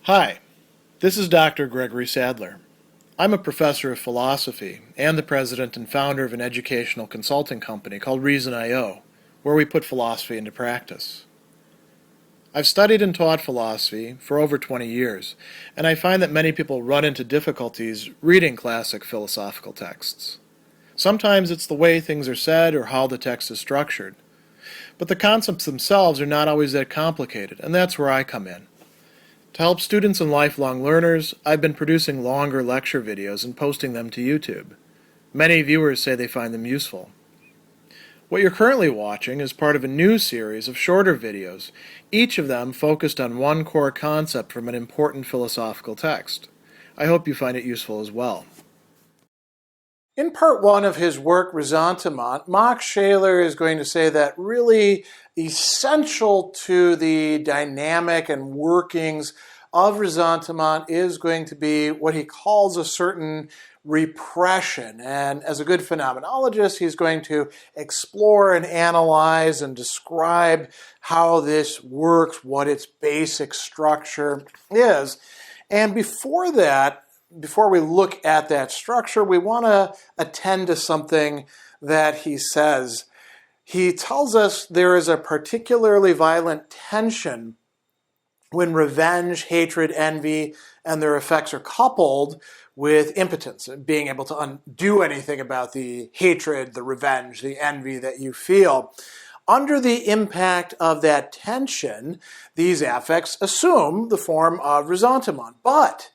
Hi, this is Dr. Gregory Sadler. I'm a professor of philosophy and the president and founder of an educational consulting company called Reason.io, where we put philosophy into practice. I've studied and taught philosophy for over 20 years, and I find that many people run into difficulties reading classic philosophical texts. Sometimes it's the way things are said or how the text is structured. But the concepts themselves are not always that complicated, and that's where I come in. To help students and lifelong learners, I've been producing longer lecture videos and posting them to YouTube. Many viewers say they find them useful. What you're currently watching is part of a new series of shorter videos, each of them focused on one core concept from an important philosophical text. I hope you find it useful as well. In part one of his work, Ressentiment, Max Scheler is going to say that really essential to the dynamic and workings of ressentiment is going to be what he calls a certain repression. And as a good phenomenologist, he's going to explore and analyze and describe how this works, what its basic structure is. And before we look at that structure, we want to attend to something that he says. He tells us there is a particularly violent tension when revenge, hatred, envy, and their effects are coupled with impotence, being able to undo anything about the hatred, the revenge, the envy that you feel. Under the impact of that tension, these affects assume the form of ressentiment, but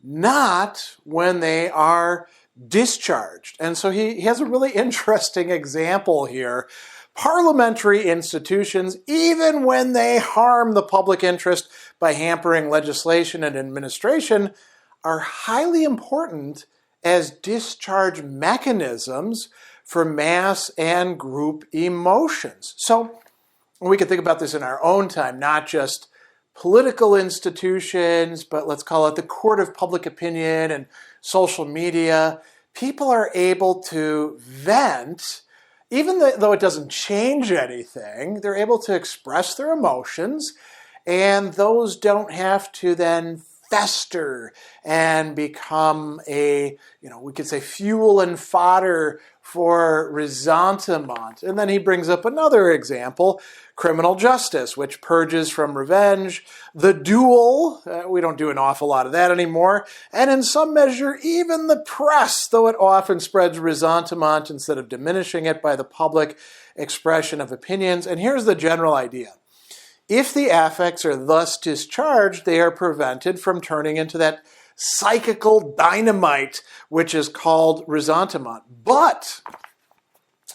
not when they are discharged. And so he has a really interesting example here. Parliamentary institutions, even when they harm the public interest by hampering legislation and administration, are highly important as discharge mechanisms for mass and group emotions. So we can think about this in our own time, not just political institutions, but let's call it the court of public opinion and social media. People are able to vent, even though it doesn't change anything, they're able to express their emotions, and those don't have to then fester and become we could say fuel and fodder for ressentiment. And then he brings up another example, criminal justice, which purges from revenge, the duel, we don't do an awful lot of that anymore, and in some measure even the press, though it often spreads ressentiment instead of diminishing it by the public expression of opinions. And here's the general idea. If the affects are thus discharged, they are prevented from turning into that psychical dynamite, which is called ressentiment. But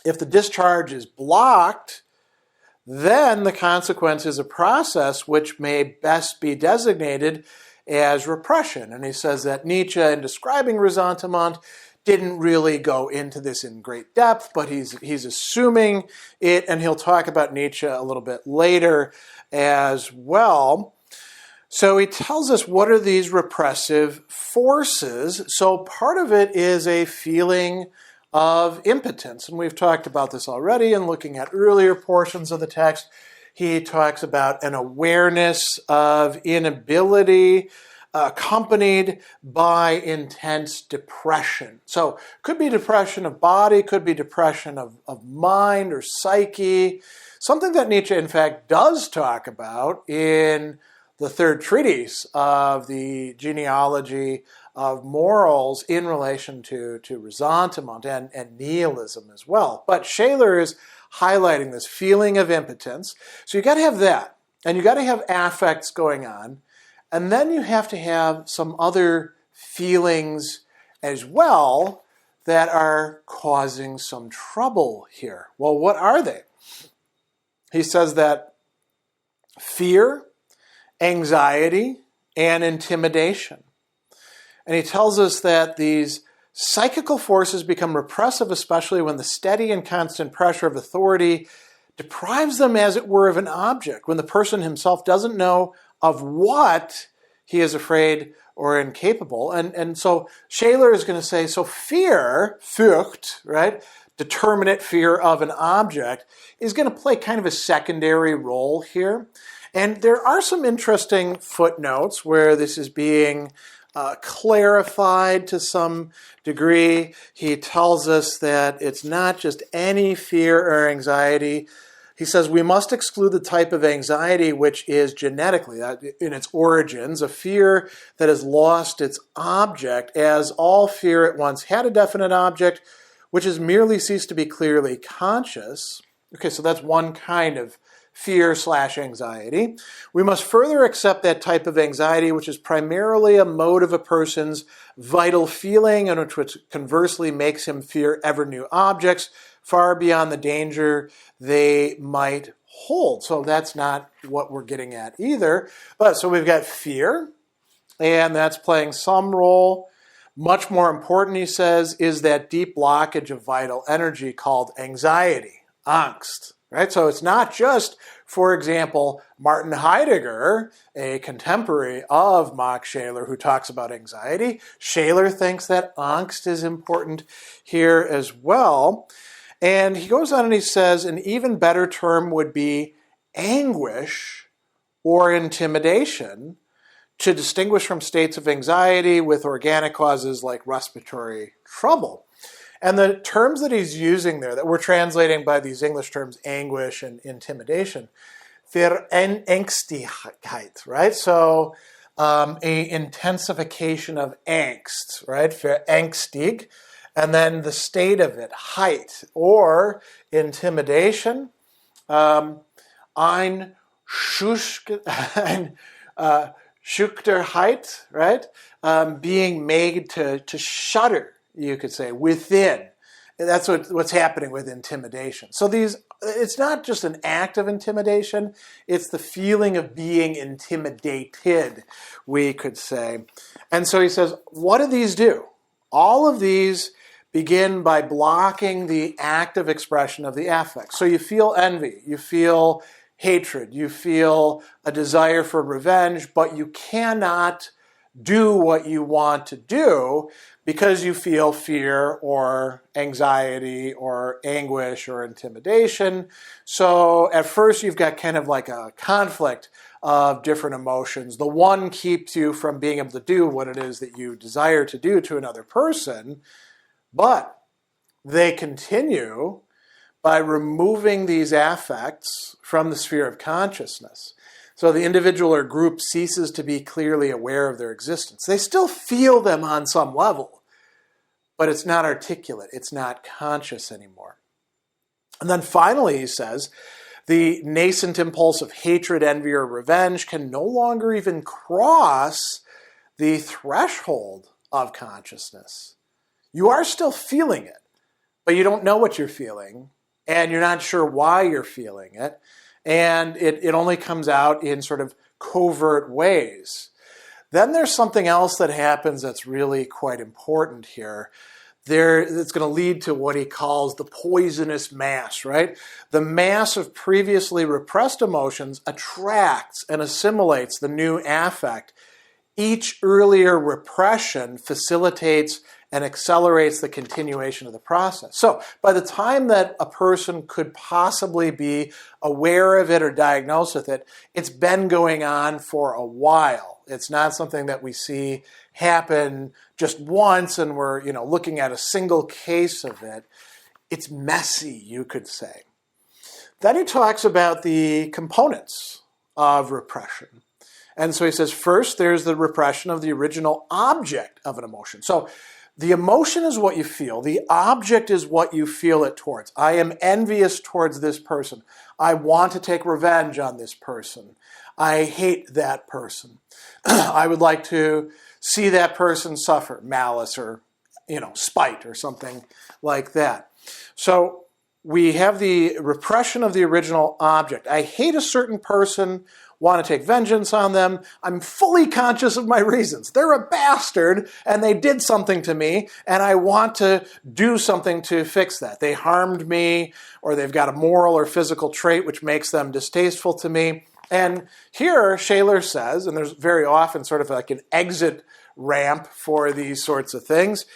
if the discharge is blocked, then the consequence is a process which may best be designated as repression. And he says that Nietzsche, in describing ressentiment, didn't really go into this in great depth, but he's assuming it, and he'll talk about Nietzsche a little bit later as well. So he tells us what are these repressive forces. So part of it is a feeling of impotence, and we've talked about this already in looking at earlier portions of the text. He talks about an awareness of inability accompanied by intense depression. So could be depression of body, could be depression of mind or psyche, something that Nietzsche in fact does talk about in the third treatise of the genealogy of morals in relation to ressentiment and nihilism as well. But Scheler is highlighting this feeling of impotence. So you got to have that, and you got to have affects going on, and then you have to have some other feelings as well that are causing some trouble here. Well, what are they? He says that fear, anxiety, and intimidation. And he tells us that these psychical forces become repressive, especially when the steady and constant pressure of authority deprives them, as it were, of an object, when the person himself doesn't know of what he is afraid or incapable. And so Scheler is going to say, so fear, Furcht, right, determinate fear of an object, is going to play kind of a secondary role here. And there are some interesting footnotes where this is being clarified to some degree. He tells us that it's not just any fear or anxiety. He says we must exclude the type of anxiety which is genetically, in its origins, a fear that has lost its object, as all fear at once had a definite object, which has merely ceased to be clearly conscious. Okay, so that's one kind of fear/anxiety. We must further accept that type of anxiety which is primarily a mode of a person's vital feeling and which conversely makes him fear ever new objects far beyond the danger they might hold. So that's not what we're getting at either. But so we've got fear, and that's playing some role. Much more important, he says, is that deep blockage of vital energy called anxiety, Angst. Right? So it's not just, for example, Martin Heidegger, a contemporary of Max Scheler, who talks about anxiety. Scheler thinks that angst is important here as well. And he goes on and he says an even better term would be anguish or intimidation, to distinguish from states of anxiety with organic causes like respiratory trouble. And the terms that he's using there, that we're translating by these English terms, anguish and intimidation, Verängstigkeit, right? So a intensification of angst, right? Verängstig, and then the state of it, height, or intimidation, ein Schüchterheit, right? Being made to shudder, you could say, within. That's what's happening with intimidation. So it's not just an act of intimidation, it's the feeling of being intimidated, we could say. And so he says, what do these do? All of these begin by blocking the active expression of the affect. So you feel envy, you feel hatred, you feel a desire for revenge, but you cannot do what you want to do because you feel fear or anxiety or anguish or intimidation. So at first you've got kind of like a conflict of different emotions. The one keeps you from being able to do what it is that you desire to do to another person, but they continue by removing these affects from the sphere of consciousness. So the individual or group ceases to be clearly aware of their existence. They still feel them on some level, but it's not articulate, it's not conscious anymore. And then finally, he says, the nascent impulse of hatred, envy, or revenge can no longer even cross the threshold of consciousness. You are still feeling it, but you don't know what you're feeling, and you're not sure why you're feeling it. And it only comes out in sort of covert ways. Then there's something else that happens that's really quite important here. It's going to lead to what he calls the poisonous mass, right? The mass of previously repressed emotions attracts and assimilates the new affect. Each earlier repression facilitates and accelerates the continuation of the process. So by the time that a person could possibly be aware of it or diagnosed with it, it's been going on for a while. It's not something that we see happen just once and we're looking at a single case of it. It's messy, you could say. Then he talks about the components of repression. And so he says, first, there's the repression of the original object of an emotion. So the emotion is what you feel. The object is what you feel it towards. I am envious towards this person. I want to take revenge on this person. I hate that person. I would like to see that person suffer, malice or spite or something like that. So we have the repression of the original object. I hate a certain person, want to take vengeance on them. I'm fully conscious of my reasons. They're a bastard and they did something to me and I want to do something to fix that. They harmed me or they've got a moral or physical trait which makes them distasteful to me. And here Scheler says, and there's very often sort of like an exit ramp for these sorts of things,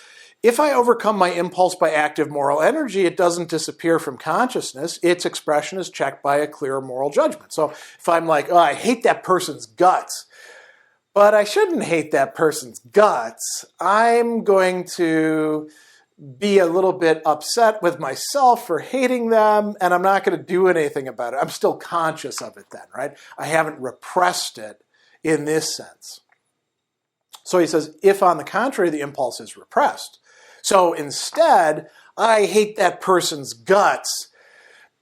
If I overcome my impulse by active moral energy, it doesn't disappear from consciousness. Its expression is checked by a clear moral judgment. So if I'm like, oh, I hate that person's guts, but I shouldn't hate that person's guts, I'm going to be a little bit upset with myself for hating them, and I'm not going to do anything about it. I'm still conscious of it then, right? I haven't repressed it in this sense. So he says, if on the contrary, the impulse is repressed. So instead, I hate that person's guts,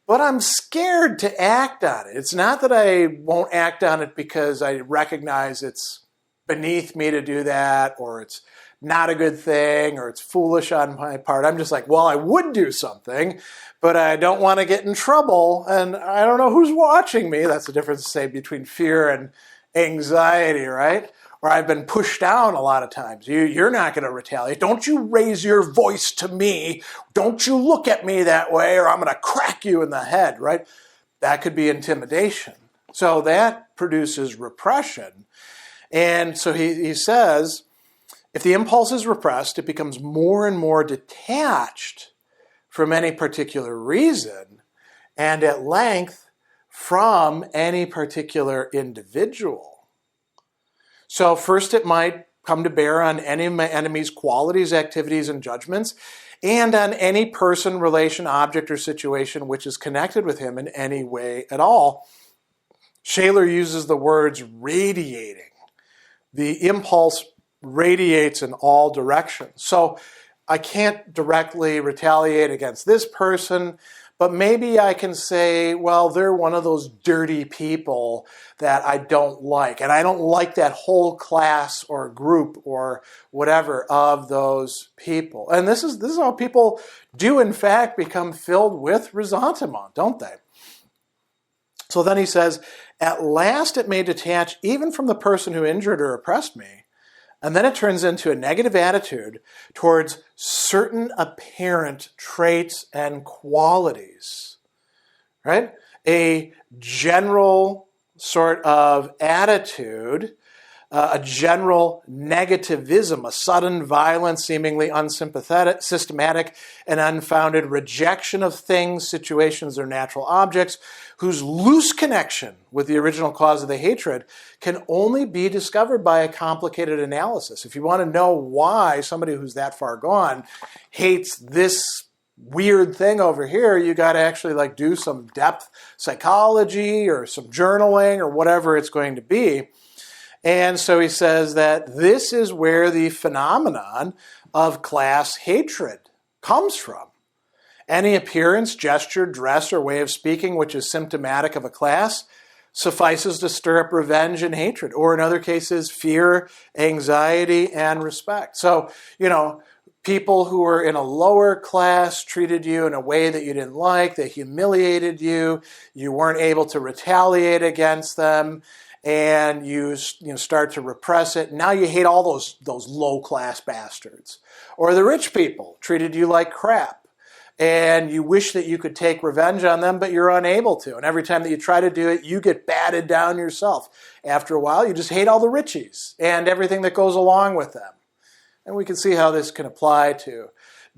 but I'm scared to act on it. It's not that I won't act on it because I recognize it's beneath me to do that, or it's not a good thing, or it's foolish on my part. I'm just like, well, I would do something, but I don't want to get in trouble, and I don't know who's watching me. That's the difference, say, between fear and anxiety, right? Or I've been pushed down a lot of times. You're not going to retaliate. Don't you raise your voice to me. Don't you look at me that way, or I'm going to crack you in the head, right? That could be intimidation. So that produces repression. And so he says, if the impulse is repressed, it becomes more and more detached from any particular reason and at length from any particular individual. So first it might come to bear on any of my enemy's qualities, activities, and judgments, and on any person, relation, object, or situation which is connected with him in any way at all. Scheler uses the words radiating. The impulse radiates in all directions. So I can't directly retaliate against this person, but maybe I can say, well, they're one of those dirty people that I don't like. And I don't like that whole class or group or whatever of those people. And this is how people do, in fact, become filled with ressentiment, don't they? So then he says, at last it may detach even from the person who injured or oppressed me. And then it turns into a negative attitude towards certain apparent traits and qualities, right? A general sort of attitude, a general negativism, a sudden, violent, seemingly unsympathetic, systematic, and unfounded rejection of things, situations, or natural objects whose loose connection with the original cause of the hatred can only be discovered by a complicated analysis. If you want to know why somebody who's that far gone hates this weird thing over here, you got to actually do some depth psychology or some journaling or whatever it's going to be. And so he says that this is where the phenomenon of class hatred comes from. Any appearance, gesture, dress, or way of speaking which is symptomatic of a class suffices to stir up revenge and hatred, or in other cases, fear, anxiety, and respect. So, people who were in a lower class treated you in a way that you didn't like, they humiliated you, you weren't able to retaliate against them, and you start to repress it. Now you hate all those low-class bastards. Or the rich people treated you like crap, and you wish that you could take revenge on them, but you're unable to. And every time that you try to do it, you get batted down yourself. After a while, you just hate all the richies and everything that goes along with them. And we can see how this can apply to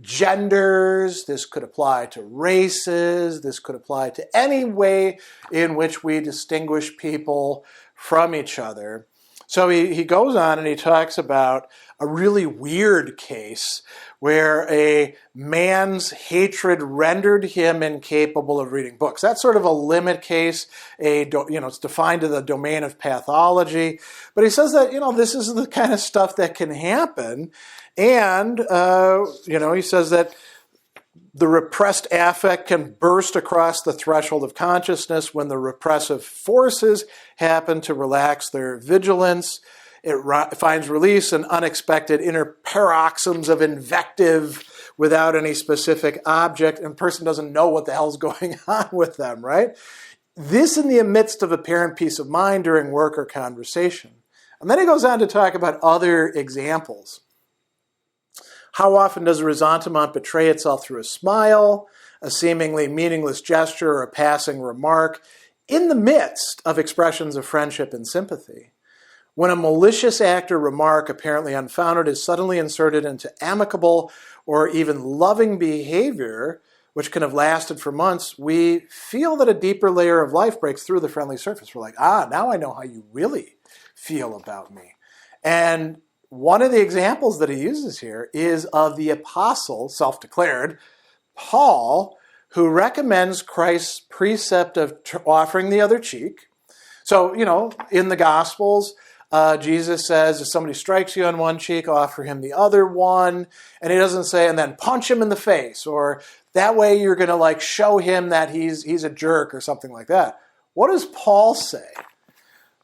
genders, this could apply to races, this could apply to any way in which we distinguish people from each other. So he goes on and he talks about a really weird case where a man's hatred rendered him incapable of reading books. That's sort of a limit case. It's defined in the domain of pathology. But he says that, this is the kind of stuff that can happen. And, he says that the repressed affect can burst across the threshold of consciousness when the repressive forces happen to relax their vigilance. It finds release in unexpected inner paroxysms of invective without any specific object, and the person doesn't know what the hell's going on with them, right? This in the midst of apparent peace of mind during work or conversation. And then he goes on to talk about other examples. How often does a ressentiment betray itself through a smile, a seemingly meaningless gesture, or a passing remark in the midst of expressions of friendship and sympathy? when a malicious act or remark, apparently unfounded, is suddenly inserted into amicable or even loving behavior, which can have lasted for months, we feel that a deeper layer of life breaks through the friendly surface. We're like, now I know how you really feel about me. And one of the examples that he uses here is of the apostle, self-declared, Paul, who recommends Christ's precept of offering the other cheek. So, in the Gospels, Jesus says, if somebody strikes you on one cheek, offer him the other one. And he doesn't say, and then punch him in the face, or that way you're going to show him that he's a jerk or something like that. What does Paul say?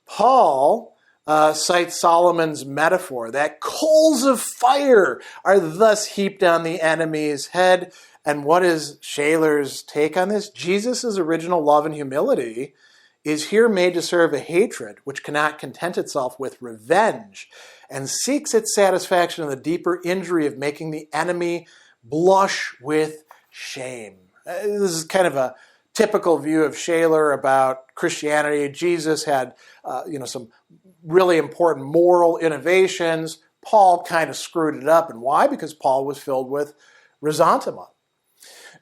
Paul cites Solomon's metaphor that coals of fire are thus heaped on the enemy's head. And what is Scheler's take on this? Jesus' original love and humility is here made to serve a hatred which cannot content itself with revenge and seeks its satisfaction in the deeper injury of making the enemy blush with shame. This is kind of a typical view of Scheler about Christianity. Jesus had, some really important moral innovations. Paul kind of screwed it up. And why? Because Paul was filled with ressentiment.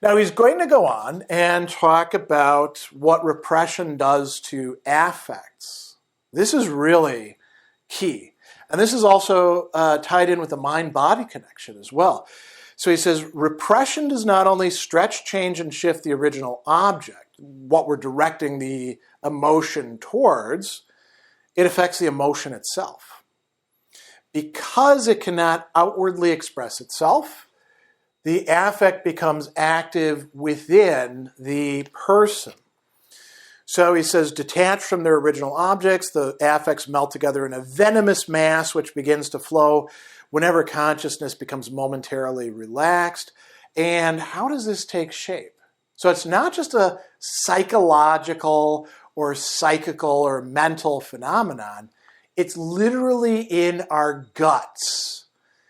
Now, he's going to go on and talk about what repression does to affects. This is really key. And this is also tied in with the mind-body connection as well. So he says, repression does not only stretch, change, and shift the original object, what we're directing the emotion towards, it affects the emotion itself. Because it cannot outwardly express itself, the affect becomes active within the person. So he says, detached from their original objects, the affects melt together in a venomous mass which begins to flow whenever consciousness becomes momentarily relaxed. And how does this take shape? So it's not just a psychological or psychical or mental phenomenon. It's literally in our guts.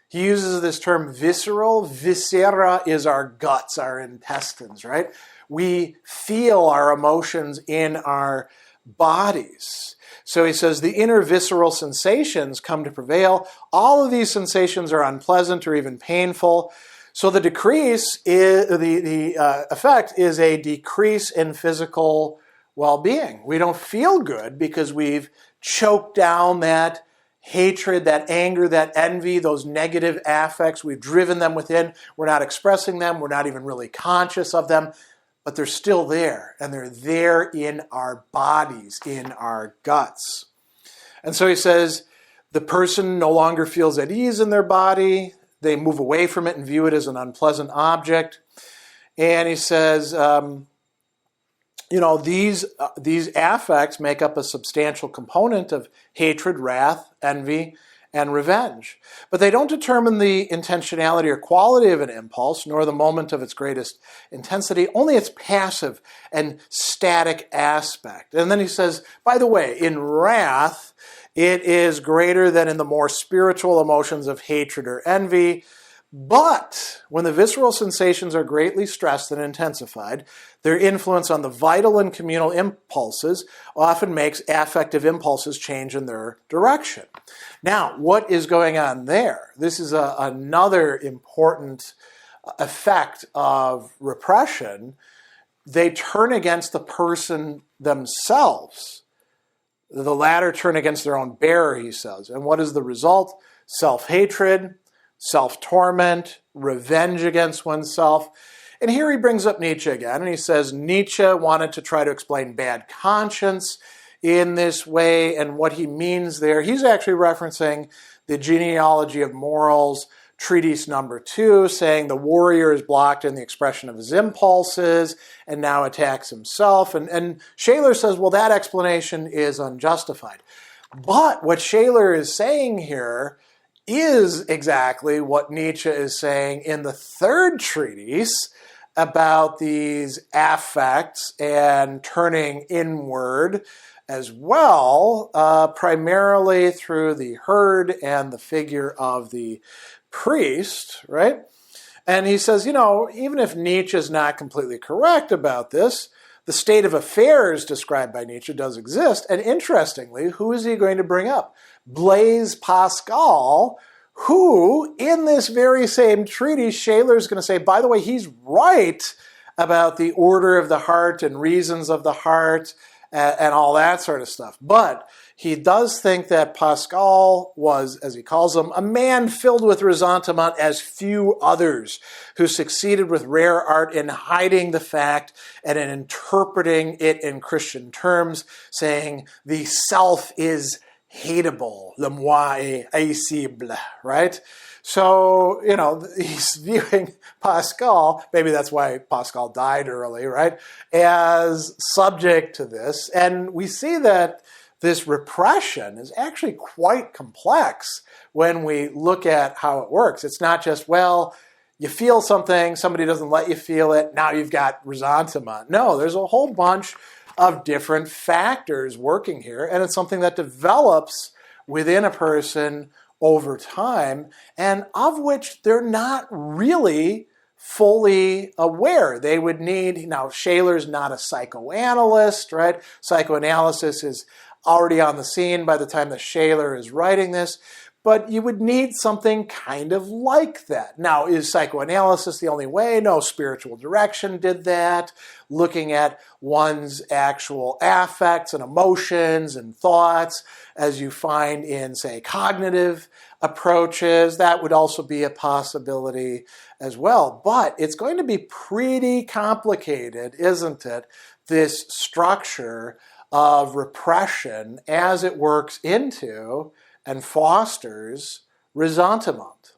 He uses this term visceral. Viscera is our guts, our intestines, right? We feel our emotions in our bodies. So he says the inner visceral sensations come to prevail. All of these sensations are unpleasant or even painful. So the effect is a decrease in physical well-being. We don't feel good because we've choked down that hatred, that anger, that envy, those negative affects. We've driven them within. We're not expressing them. We're not even really conscious of them. But they're still there. And they're there in our bodies, in our guts. And so he says, the person no longer feels at ease in their body. They move away from it and view it as an unpleasant object. And he says, these affects make up a substantial component of hatred, wrath, envy, and revenge. But they don't determine the intentionality or quality of an impulse, nor the moment of its greatest intensity, only its passive and static aspect. And then he says, by the way, in wrath, it is greater than in the more spiritual emotions of hatred or envy. But when the visceral sensations are greatly stressed and intensified, their influence on the vital and communal impulses often makes affective impulses change in their direction. Now, what is going on there? This is another important effect of repression. They turn against the person themselves. The latter turn against their own bearer, he says. And what is the result? Self-hatred, self-torment, revenge against oneself. And here he brings up Nietzsche again, and he says Nietzsche wanted to try to explain bad conscience in this way, and what he means there, he's actually referencing the Genealogy of Morals, treatise number 2, saying the warrior is blocked in the expression of his impulses and now attacks himself. And Scheler says, well, that explanation is unjustified. But what Scheler is saying here is exactly what Nietzsche is saying in the 3rd treatise about these affects and turning inward as well, primarily through the herd and the figure of the priest, right? And he says, even if Nietzsche is not completely correct about this, the state of affairs described by Nietzsche does exist. And interestingly, who is he going to bring up? Blaise Pascal, who in this very same treatise, Scheler's going to say, by the way, he's right about the order of the heart and reasons of the heart and all that sort of stuff. But he does think that Pascal was, as he calls him, a man filled with ressentiment as few others, who succeeded with rare art in hiding the fact and in interpreting it in Christian terms, saying the self is hateable, le moi est haïssible, right? So, he's viewing Pascal, maybe that's why Pascal died early, right, as subject to this. And we see that this repression is actually quite complex when we look at how it works. It's not just, well, you feel something, somebody doesn't let you feel it, now you've got ressentiment. No, there's a whole bunch of different factors working here, and it's something that develops within a person over time, and of which they're not really fully aware. They would need, now Scheler's not a psychoanalyst, right? Psychoanalysis is already on the scene by the time that Scheler is writing this, but you would need something kind of like that. Now, is psychoanalysis the only way? No, spiritual direction did that. Looking at one's actual affects and emotions and thoughts, as you find in, say, cognitive approaches, that would also be a possibility as well. But it's going to be pretty complicated, isn't it? This structure of repression as it works into and fosters ressentiment.